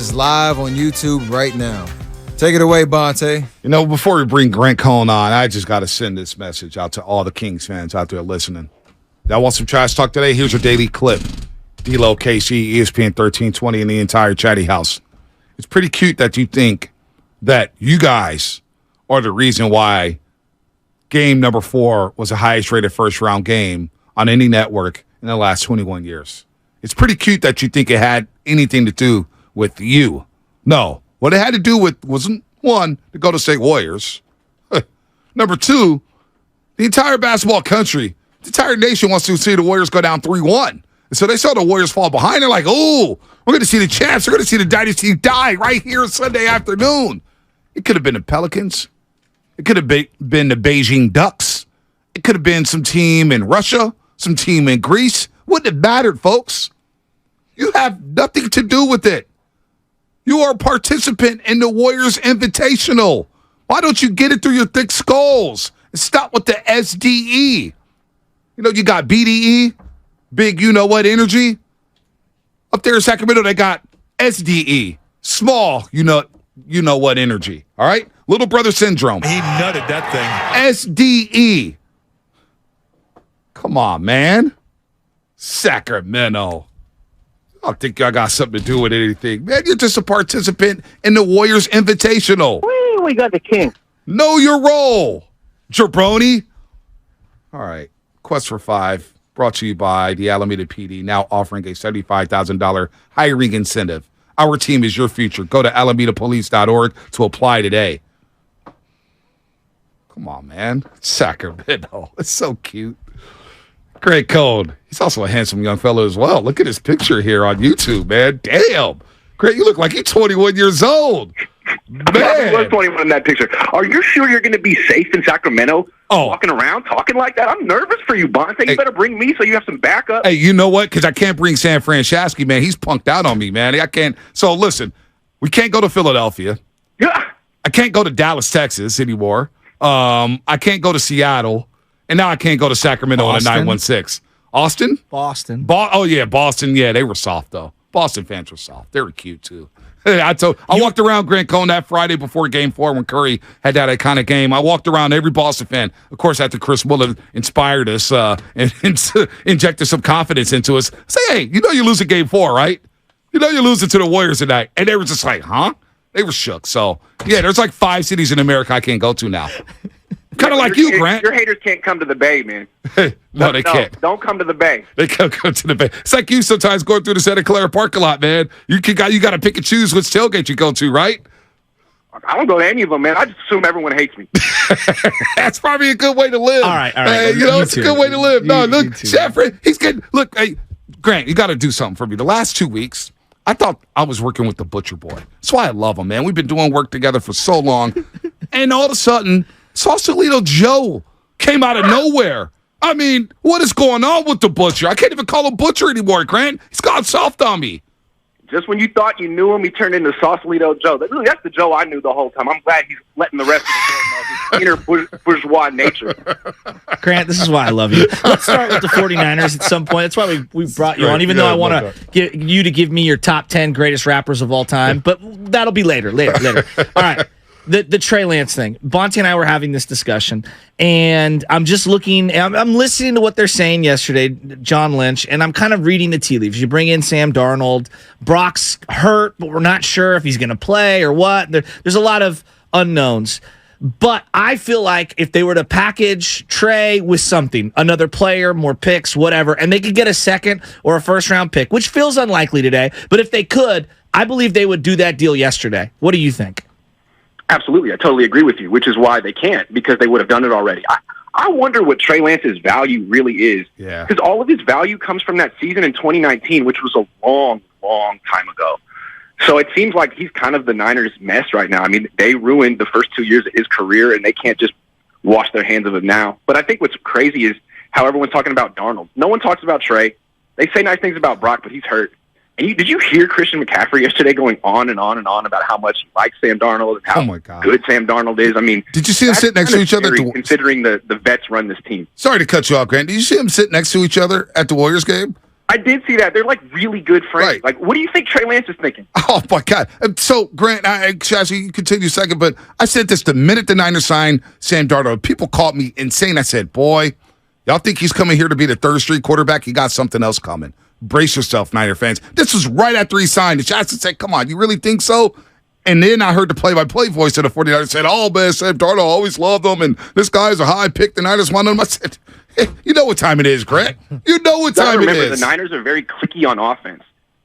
is live on YouTube right now. Take it away, Bonte. You know, before we bring Grant Cohn on, I just got to send this message out to all the Kings fans out there listening. Y'all want some trash talk today? Here's your daily clip. D-Lo, KC, ESPN 1320, and the entire chatty house. It's pretty cute that you think that you guys are the reason why game number 4 was the highest-rated first-round game on any network in the last 21 years. It's pretty cute that you think it had anything to do with you. No. What it had to do with wasn't, one, the Golden State Warriors. Number 2, the entire basketball country, the entire nation wants to see the Warriors go down 3-1. And so they saw the Warriors fall behind. They're like, oh, we're going to see the champs. We're going to see the dynasty die right here Sunday afternoon. It could have been the Pelicans. It could have been the Beijing Ducks. It could have been some team in Russia, some team in Greece. Wouldn't have mattered, folks. You have nothing to do with it. You are a participant in the Warriors Invitational. Why don't you get it through your thick skulls and stop with the SDE? You know, you got BDE, big you-know-what energy. Up there in Sacramento, they got SDE, small you-know-what energy. All right? Little brother syndrome. He nutted that thing. SDE. Come on, man. Sacramento. I don't think y'all got something to do with anything. Man, you're just a participant in the Warriors Invitational. We got the king. Know your role, jabroni. All right. Quest for 5, brought to you by the Alameda PD, now offering a $75,000 hiring incentive. Our team is your future. Go to alamedapolice.org to apply today. Come on, man. Sacramento. It's so cute. Grant Cohn. He's also a handsome young fellow as well. Look at his picture here on YouTube, man. Damn. Grant, you look like you're 21 years old. Man. I was 21 in that picture. Are you sure you're going to be safe in Sacramento? Walking around talking like that? I'm nervous for you, Bonte. You better bring me so you have some backup. Hey, you know what? Because I can't bring San Franceschi, man. He's punked out on me, man. I can't. So, listen, we can't go to Philadelphia. Yeah. I can't go to Dallas, Texas anymore. I can't go to Seattle. And now I can't go to Sacramento on a 916. Austin? Boston. Oh, yeah, Boston. Yeah, they were soft, though. Boston fans were soft. They were cute, too. I walked around Grant Cohn that Friday before Game 4 when Curry had that iconic game. I walked around every Boston fan. Of course, after Chris Muller inspired us and injected some confidence into us. Say, hey, you know you're losing Game 4, right? You know you're losing to the Warriors tonight. And they were just like, huh? They were shook. So, yeah, there's like 5 cities in America I can't go to now. Kind of like you, Grant. Your haters can't come to the Bay, man. No, they can't. Don't come to the Bay. They can't come to the Bay. It's like you sometimes going through the Santa Clara parking lot, man. You got to pick and choose which tailgate you go to, right? I don't go to any of them, man. I just assume everyone hates me. That's probably a good way to live. All right. It's a good way to live. No, look, Jeffrey, he's getting. Look, hey, Grant, you got to do something for me. The last 2 weeks, I thought I was working with the Butcher Boy. That's why I love him, man. We've been doing work together for so long, and all of a sudden, Sausalito Joe came out of nowhere. I mean, what is going on with the Butcher? I can't even call him Butcher anymore, Grant. He's gone soft on me. Just when you thought you knew him, he turned into Sausalito Joe. That's the Joe I knew the whole time. I'm glad he's letting the rest of the world know his inner bourgeois nature. Grant, this is why I love you. Let's start with the 49ers at some point. That's why we brought you on, even though I want to get you to give me your top 10 greatest rappers of all time. But that'll be later. All right. The Trey Lance thing. Bonte and I were having this discussion, and I'm just looking. I'm listening to what they're saying yesterday, John Lynch, and I'm kind of reading the tea leaves. You bring in Sam Darnold. Brock's hurt, but we're not sure if he's going to play or what. There's a lot of unknowns. But I feel like if they were to package Trey with something, another player, more picks, whatever, and they could get a second or a first-round pick, which feels unlikely today, but if they could, I believe they would do that deal yesterday. What do you think? Absolutely. I totally agree with you, which is why they can't, because they would have done it already. I wonder what Trey Lance's value really is. Yeah. Because all of his value comes from that season in 2019, which was a long, long time ago. So it seems like he's kind of the Niners' mess right now. I mean, they ruined the first 2 years of his career, and they can't just wash their hands of it now. But I think what's crazy is how everyone's talking about Darnold. No one talks about Trey. They say nice things about Brock, but he's hurt. And did you hear Christian McCaffrey yesterday going on and on and on about how much he likes Sam Darnold and how good Sam Darnold is? I mean, did you see them sit next to each other? Considering the vets run this team. Sorry to cut you off, Grant. Did you see them sit next to each other at the Warriors game? I did see that. They're like really good friends. Right. Like, what do you think Trey Lance is thinking? Oh, my God. So, Grant, Shazzy, you continue a second, but I said this the minute the Niners signed Sam Darnold. People called me insane. I said, boy, y'all think he's coming here to be the third street quarterback? He got something else coming. Brace yourself, Niner fans. This was right after he signed. And Shazzy said, come on, you really think so? And then I heard the play-by-play voice of the 49ers said, oh, man, Sam Darnold always loved him, and this guy's a high pick. The Niners wanted him. I said, hey, you know what time it is, Grant. You know what time it is. The Niners are very cliquey on offense.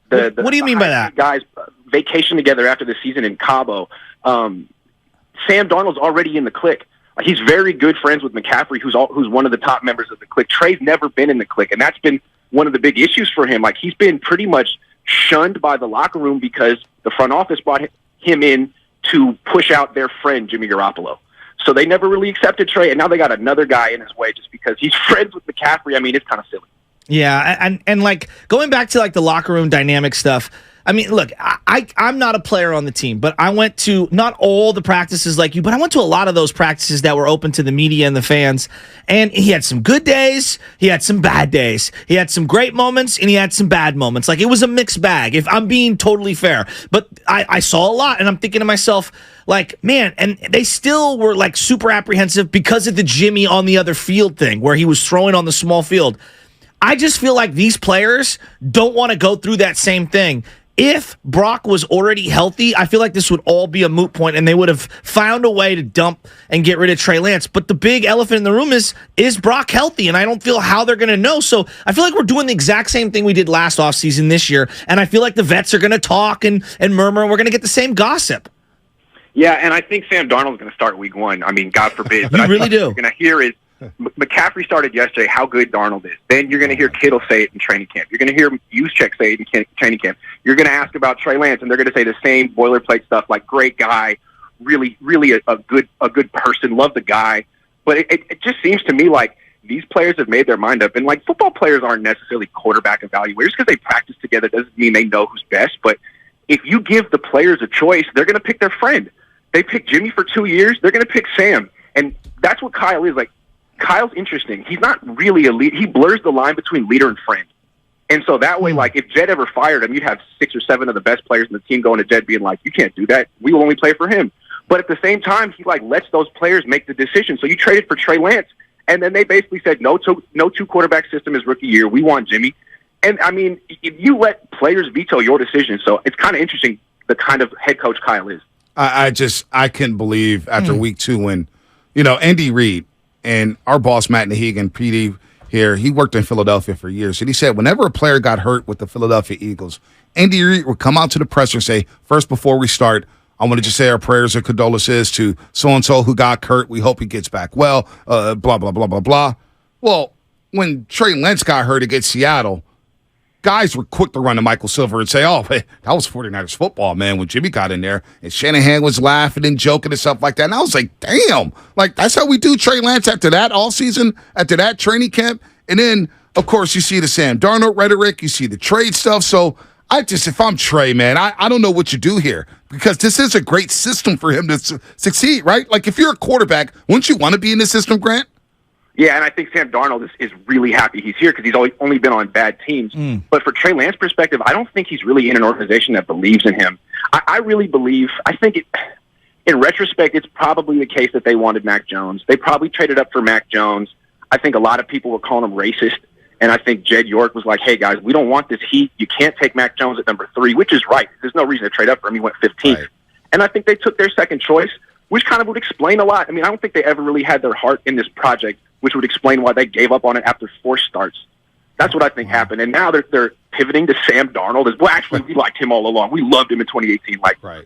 What do you mean by that? Guys vacation together after the season in Cabo. Sam Darnold's already in the clique. He's very good friends with McCaffrey, who's one of the top members of the clique. Trey's never been in the clique, and that's been one of the big issues for him. Like, he's been pretty much shunned by the locker room because the front office brought him in to push out their friend Jimmy Garoppolo. So they never really accepted Trey, and now they got another guy in his way just because he's friends with McCaffrey. I mean, it's kind of silly. Yeah, and like going back to like the locker room dynamic stuff. I mean, look, I'm not a player on the team, but I went to not all the practices like you, but I went to a lot of those practices that were open to the media and the fans. And he had some good days, he had some bad days, he had some great moments, and he had some bad moments. Like, it was a mixed bag, if I'm being totally fair. But I saw a lot, and I'm thinking to myself, like, man, and they still were like super apprehensive because of the Jimmy on the other field thing where he was throwing on the small field. I just feel like these players don't want to go through that same thing. If Brock was already healthy, I feel like this would all be a moot point, and they would have found a way to dump and get rid of Trey Lance. But the big elephant in the room is Brock healthy? And I don't feel how they're going to know. So I feel like we're doing the exact same thing we did last offseason this year, and I feel like the vets are going to talk and murmur, and we're going to get the same gossip. Yeah, and I think Sam Darnold's going to start week one. I mean, God forbid. But You really do. What you're going to hear is McCaffrey started yesterday, how good Darnold is. Then you're going to hear Kittle say it in training camp. You're going to hear Juszczyk say it in training camp. You're going to ask about Trey Lance, and they're going to say the same boilerplate stuff like great guy, really a good person, love the guy. But it just seems to me like these players have made their mind up. And, like, football players aren't necessarily quarterback evaluators. Because they practice together doesn't mean they know who's best. But if you give the players a choice, they're going to pick their friend. They picked Jimmy for 2 years. They're going to pick Sam. And that's what Kyle is. Like, Kyle's interesting. He's not really a lead. He blurs the line between leader and friend. And so that way, like, if Jed ever fired him, you'd have 6 or 7 of the best players in the team going to Jed being like, you can't do that. We will only play for him. But at the same time, he, like, lets those players make the decision. So you traded for Trey Lance, and then they basically said, no two quarterback system is rookie year. We want Jimmy. And, I mean, if you let players veto your decision, so it's kind of interesting the kind of head coach Kyle is. I couldn't believe after week 2 when, Andy Reid and our boss, Matt Nahigan, PD here, he worked in Philadelphia for years. And he said whenever a player got hurt with the Philadelphia Eagles, Andy Reid would come out to the presser and say, first, before we start, I want to just say our prayers and condolences to so-and-so who got hurt. We hope he gets back well, blah, blah, blah, blah, blah. Well, when Trey Lance got hurt against Seattle, guys were quick to run to Michael Silver and say, oh, man, that was 49ers football, man, when Jimmy got in there. And Shanahan was laughing and joking and stuff like that. And I was like, damn, like, that's how we do Trey Lance after that all season, after that training camp. And then, of course, you see the Sam Darnold rhetoric, you see the trade stuff. So if I'm Trey, man, I don't know what you do here because this is a great system for him to succeed, right? Like, if you're a quarterback, wouldn't you want to be in this system, Grant? Yeah, and I think Sam Darnold is really happy he's here because he's only been on bad teams. But for Trey Lance's perspective, I don't think he's really in an organization that believes in him. I really believe, in retrospect, it's probably the case that they wanted Mac Jones. They probably traded up for Mac Jones. I think a lot of people were calling him racist. And I think Jed York was like, hey, guys, we don't want this heat. You can't take Mac Jones at number 3, which is right. There's no reason to trade up for him. He went 15th. Right. And I think they took their second choice, which kind of would explain a lot. I mean, I don't think they ever really had their heart in this project, which would explain why they gave up on it after 4 starts. That's what I think happened. And now they're pivoting to Sam Darnold. Well, actually, we liked him all along. We loved him in 2018.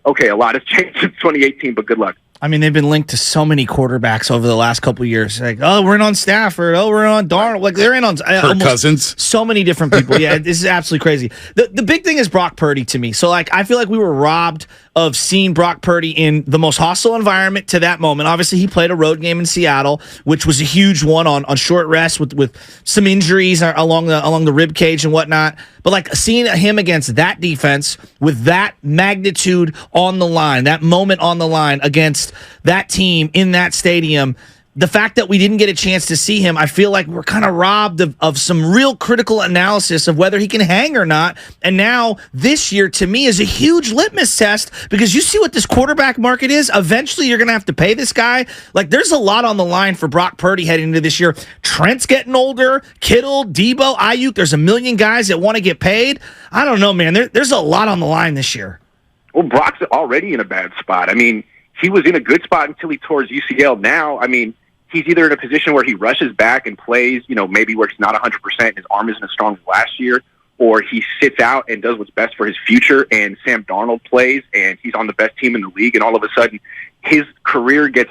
Okay, a lot has changed since 2018, but good luck. I mean, they've been linked to so many quarterbacks over the last couple of years. Like, oh, we're in on Stafford. Oh, we're in on Darnold. Like, they're in on Kirk Cousins. So many different people. Yeah, this is absolutely crazy. The big thing is Brock Purdy to me. So, like, I feel like we were robbed of seeing Brock Purdy in the most hostile environment to that moment. Obviously, he played a road game in Seattle, which was a huge one on short rest with some injuries along the rib cage and whatnot. But, like, seeing him against that defense with that magnitude on the line, that moment on the line against that team in that stadium, the fact that we didn't get a chance to see him, I feel like we're kind of robbed of some real critical analysis of whether he can hang or not. And now this year, to me, is a huge litmus test because you see what this quarterback market is. Eventually, you're going to have to pay this guy. Like, there's a lot on the line for Brock Purdy heading into this year. Trent's getting older. Kittle, Debo, Ayuk. There's a million guys that want to get paid. I don't know, man. There's a lot on the line this year. Well, Brock's already in a bad spot. I mean, he was in a good spot until he tore his UCL. Now, I mean, he's either in a position where he rushes back and plays, maybe where he's not 100%, his arm isn't as strong as last year, or he sits out and does what's best for his future, and Sam Darnold plays, and he's on the best team in the league, and all of a sudden his career gets,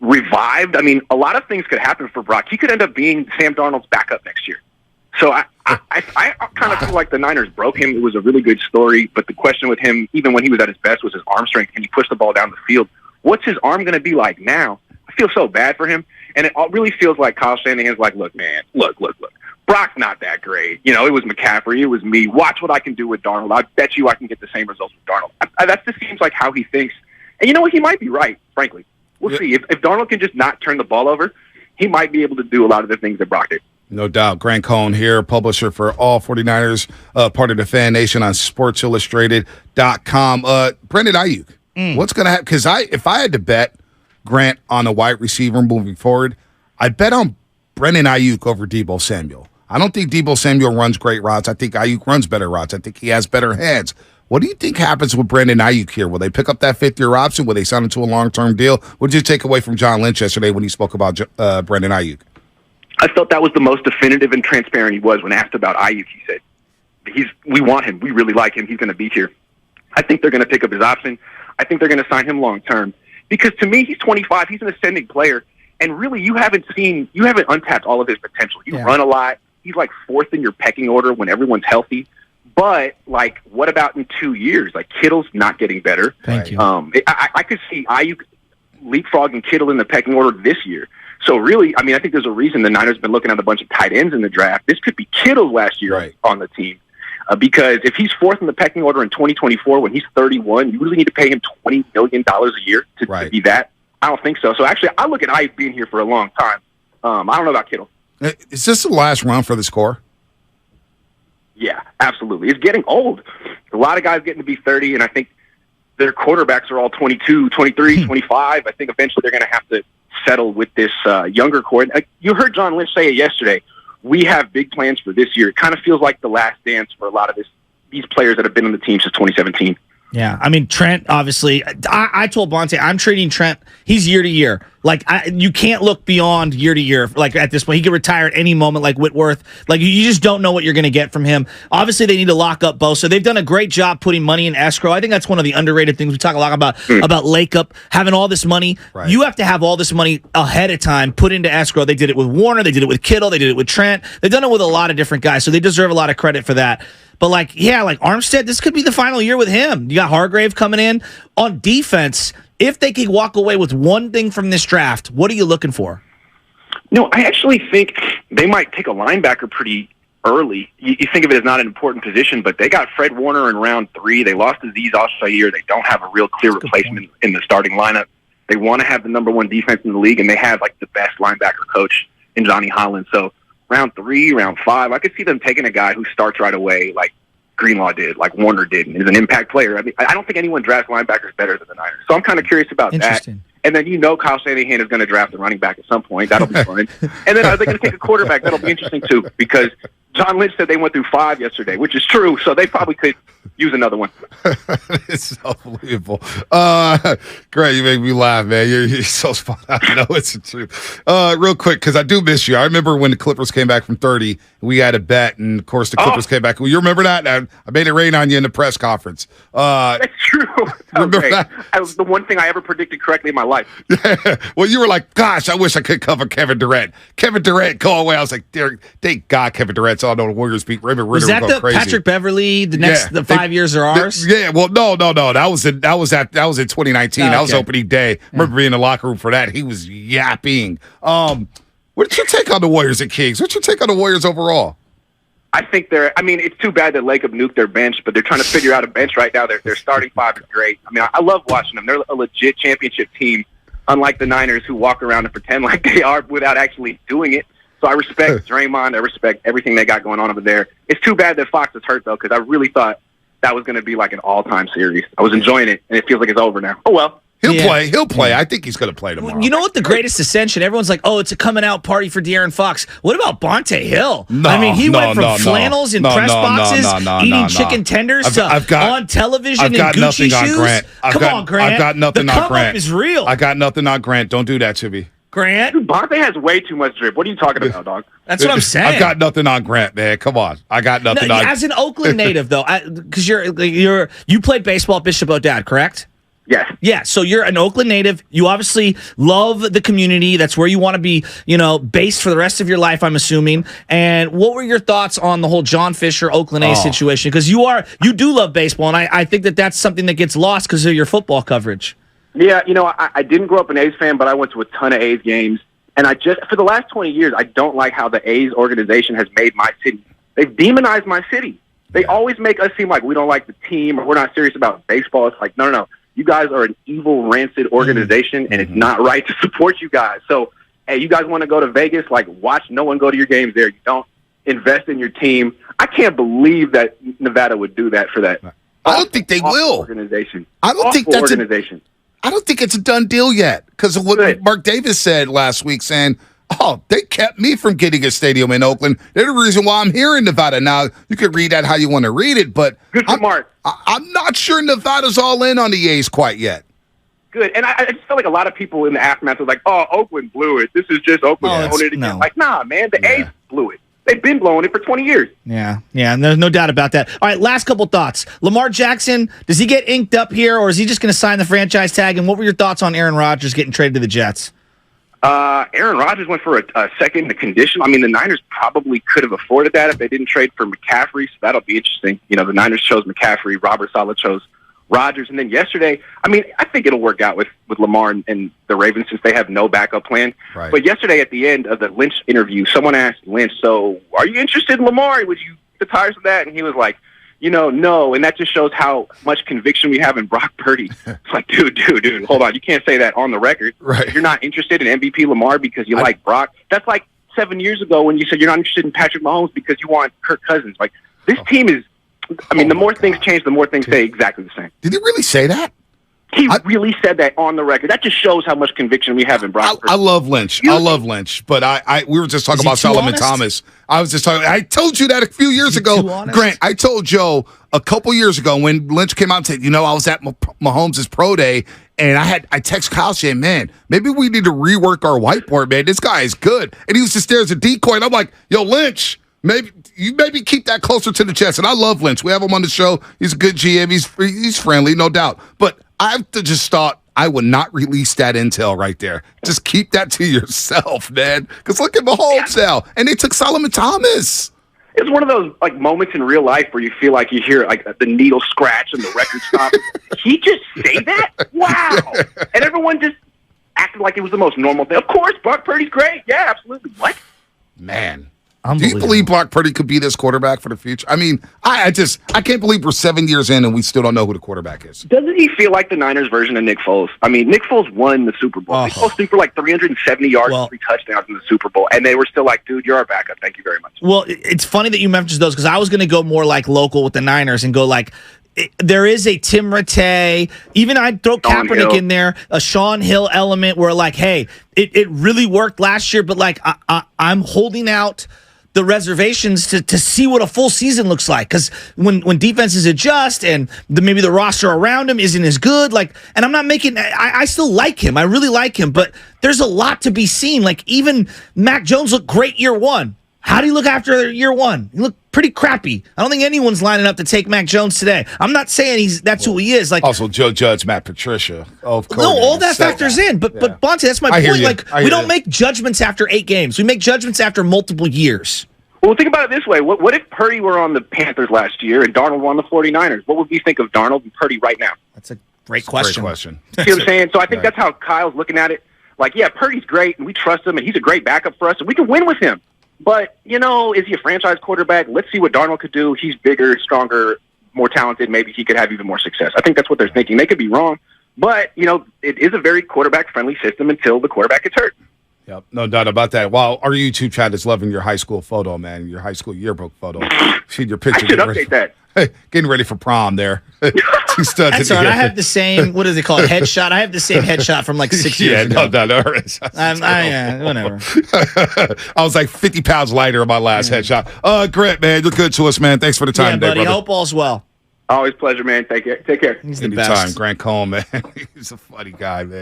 revived. I mean, a lot of things could happen for Brock. He could end up being Sam Darnold's backup next year. So I kind of feel like the Niners broke him. It was a really good story, but the question with him, even when he was at his best, was his arm strength. Can he push the ball down the field? What's his arm going to be like now? I feel so bad for him, and it really feels like Kyle Shanahan's like, look, man, look. Brock's not that great. It was McCaffrey. It was me. Watch what I can do with Darnold. I bet you I can get the same results with Darnold. That just seems like how he thinks. And you know what? He might be right, frankly. We'll see. If Darnold can just not turn the ball over, he might be able to do a lot of the things that Brock did. No doubt. Grant Cohn here, publisher for all 49ers, part of the Fan Nation on SportsIllustrated.com. Brandon Ayuk, what's going to happen? Because if I had to bet Grant on a wide receiver moving forward, I'd bet on Brandon Ayuk over Deebo Samuel. I don't think Deebo Samuel runs great routes. I think Ayuk runs better routes. I think he has better hands. What do you think happens with Brandon Ayuk here? Will they pick up that fifth-year option? Will they sign him to a long-term deal? What did you take away from John Lynch yesterday when he spoke about Brandon Ayuk? I felt that was the most definitive and transparent he was when asked about Ayuk. He said, we want him. We really like him. He's going to be here. I think they're going to pick up his option. I think they're going to sign him long-term. Because to me, he's 25. He's an ascending player. And really, you haven't untapped all of his potential. You run a lot. He's like fourth in your pecking order when everyone's healthy. But, like, what about in 2 years? Like, Kittle's not getting better. Thank you. I could see Ayuk leapfrogging Kittle in the pecking order this year. So really, I mean, I think there's a reason the Niners have been looking at a bunch of tight ends in the draft. This could be Kittle's last year on the team. Because if he's fourth in the pecking order in 2024 when he's 31, you really need to pay him $20 million a year to be that. I don't think so. So actually, I look at Ayuk being here for a long time. I don't know about Kittle. Is this the last run for this core? Yeah, absolutely. It's getting old. A lot of guys getting to be 30, and I think their quarterbacks are all 22, 23, 25. I think eventually they're going to have to settle with this younger core. You heard John Lynch say it yesterday. We have big plans for this year. It kind of feels like the last dance for a lot of these players that have been on the team since 2017. Yeah, I mean, Trent, obviously, I told Bonte, I'm treating Trent, he's year to year. Like, you can't look beyond year to year. Like, at this point, he could retire at any moment, like Whitworth. Like, you just don't know what you're going to get from him. Obviously, they need to lock up Bosa. They've done a great job putting money in escrow. I think that's one of the underrated things. We talk a lot about Lakeup, having all this money. Right. You have to have all this money ahead of time put into escrow. They did it with Warner. They did it with Kittle. They did it with Trent. They've done it with a lot of different guys, so they deserve a lot of credit for that. But, like Armstead, this could be the final year with him. You got Hargrave coming in. On defense, if they could walk away with one thing from this draft, what are you looking for? No, I actually think they might take a linebacker pretty early. You think of it as not an important position, but they got Fred Warner in round 3. They lost Azeez Al-Shaair. They don't have a real clear replacement in the starting lineup. They want to have the number 1 defense in the league, and they have, like, the best linebacker coach in Johnny Holland. So, round 3, round 5, I could see them taking a guy who starts right away, like Greenlaw did, like Warner did, and is an impact player. I mean, I don't think anyone drafts linebackers better than the Niners. So I'm kind of curious about that. And then Kyle Shanahan is going to draft a running back at some point. That'll be fun. And then are they going to take a quarterback? That'll be interesting too, because John Lynch said they went through 5 yesterday, which is true. So they probably could use another one. It's unbelievable. Great, you make me laugh, man. You're so spot on. I know it's the truth. Real quick, because I do miss you. I remember when the Clippers came back from 30, we had a bet, and of course the Clippers came back. You remember that? I made it rain on you in the press conference. That's true. Remember that? That was the one thing I ever predicted correctly in my life. Yeah. Well, you were like, gosh, I wish I could cover Kevin Durant. Kevin Durant, go away. I was like, thank God Kevin Durant's all the Warriors beat Raymond Ritter. Was that the crazy. Patrick Beverly? The 5 years are ours. Yeah. Well, no. That was in 2019. That was opening day. I remember being in the locker room for that. He was yapping. What's your take on the Warriors and Kings? What's your take on the Warriors overall? I think it's too bad that Lakeup nuked their bench, but they're trying to figure out a bench right now. Their starting 5 is great. I mean, I love watching them. They're a legit championship team. unlike the Niners who walk around and pretend like they are without actually doing it. So I respect Draymond. I respect everything they got going on over there. It's too bad that Fox is hurt, though, because I really thought that was going to be like an all-time series. I was enjoying it, and it feels like it's over now. Oh, well. He'll play. I think he's going to play tomorrow. You know what? The greatest ascension. Everyone's like, "Oh, it's a coming out party for De'Aaron Fox." What about Bonte Hill? He went from flannels in press boxes, eating chicken tenders on television in Gucci shoes. Come on, Grant. I've got nothing on Grant. The come-up is real. I got nothing on Grant. Don't do that to me. Grant? Dude, Bonte has way too much drip. What are you talking about, dog? That's what I'm saying. I've got nothing on Grant, man. Come on. I got nothing on. As an Oakland native, though, because you played baseball at Bishop O'Dowd, correct? Yes. Yeah, so you're an Oakland native. You obviously love the community. That's where you want to be, based for the rest of your life, I'm assuming. And what were your thoughts on the whole John Fisher, Oakland A's situation? Because you do love baseball, and I think that's something that gets lost because of your football coverage. Yeah, I didn't grow up an A's fan, but I went to a ton of A's games. And for the last 20 years, I don't like how the A's organization has made my city. They've demonized my city. They always make us seem like we don't like the team or we're not serious about baseball. It's like, no. You guys are an evil, rancid organization, and it's not right to support you guys. So, hey, you guys want to go to Vegas? Like, watch no one go to your games there. You don't invest in your team. I can't believe that Nevada would do that for that. I don't think they will. Organization. I don't think that's organization. I don't think it's a done deal yet because of what Mark Davis said last week, saying, they kept me from getting a stadium in Oakland. They're the reason why I'm here in Nevada. Now, you can read that how you want to read it, but good for Mark. I'm not sure Nevada's all in on the A's quite yet. Good. And I just felt like a lot of people in the aftermath were like, Oakland blew it. This is just Oakland blowing it again. No. Like, nah, man, the A's blew it. They've been blowing it for 20 years. Yeah, and there's no doubt about that. All right, last couple thoughts. Lamar Jackson, does he get inked up here, or is he just going to sign the franchise tag? And what were your thoughts on Aaron Rodgers getting traded to the Jets? Aaron Rodgers went for a second condition. I mean, the Niners probably could have afforded that if they didn't trade for McCaffrey, so that'll be interesting. The Niners chose McCaffrey, Robert Saleh chose Rodgers, and then yesterday, I think it'll work out with Lamar and the Ravens since they have no backup plan. Right. But yesterday at the end of the Lynch interview, someone asked Lynch, so are you interested in Lamar? Would you get tired of that? And he was like, no, and that just shows how much conviction we have in Brock Purdy. It's like, dude, hold on. You can't say that on the record. Right. If you're not interested in MVP Lamar because you like Brock, that's like 7 years ago when you said you're not interested in Patrick Mahomes because you want Kirk Cousins. Like, this team is, the more things change, the more things stay exactly the same. Did he really say that? He really said that on the record. That just shows how much conviction we have in Brock Purdy. I love Lynch. But we were just talking about Solomon Thomas. I was just talking. I told you that a few years ago, Grant. I told Joe a couple years ago when Lynch came out and said, I was at Mahomes' pro day, and I text Kyle saying, man, maybe we need to rework our whiteboard, man. This guy is good. And he was just there as a decoy. And I'm like, yo, Lynch, maybe keep that closer to the chest. And I love Lynch. We have him on the show. He's a good GM. He's friendly, no doubt. But I've just thought I would not release that intel right there. Just keep that to yourself, man. Because look at Mahomes now. And they took Solomon Thomas. It's one of those moments in real life where you feel like you hear the needle scratch and the record stop. He just say that? Wow. And everyone just acted like it was the most normal thing. Of course, Brock Purdy's great. Yeah, absolutely. What? Man. Do you believe Brock Purdy could be this quarterback for the future? I can't believe we're 7 years in and we still don't know who the quarterback is. Doesn't he feel like the Niners version of Nick Foles? Nick Foles won the Super Bowl. Nick Foles threw for 370 yards and 3 touchdowns in the Super Bowl, and they were still like, dude, you're our backup. Thank you very much. Well, it's funny that you mentioned those because I was going to go more local with the Niners and go there is a Tim Rattay, even I'd throw Kaepernick in there, a Sean Hill element where hey, it really worked last year, but I'm holding out the reservations to see what a full season looks like. Because when defenses adjust and maybe the roster around him isn't as good, and I'm not making, I still like him. I really like him, but there's a lot to be seen. Even Mac Jones looked great year one. How do you look after year one? He looked pretty crappy. I don't think anyone's lining up to take Mac Jones today. I'm not saying that's who he is. Also, Joe Judge, Matt Patricia. Of course. No, all that factors in. But Bonte, that's my point. We don't make judgments after 8 games. We make judgments after multiple years. Well, think about it this way. What if Purdy were on the Panthers last year and Darnold were on the 49ers? What would we think of Darnold and Purdy right now? That's a great question. See what I'm saying? So I think that's how Kyle's looking at it. Purdy's great, and we trust him, and he's a great backup for us, and we can win with him. But, is he a franchise quarterback? Let's see what Darnold could do. He's bigger, stronger, more talented. Maybe he could have even more success. I think that's what they're thinking. They could be wrong, But, it is a very quarterback-friendly system until the quarterback gets hurt. Yep, no doubt about that. Wow, our YouTube chat is loving your high school photo, man. Your high school yearbook photo. See your picture. I should update that. Hey, getting ready for prom there. Two studs. That's all right. I have the same, what do they call it, headshot? I have the same headshot from like 6 years ago. No. Whatever. I was like 50 pounds lighter on my last headshot. Grant, man, you're good to us, man. Thanks for the time today, buddy. brother. Hope all's well. Always a pleasure, man. Take care. He's the Anytime. best. Grant Cohn, man. He's a funny guy, man.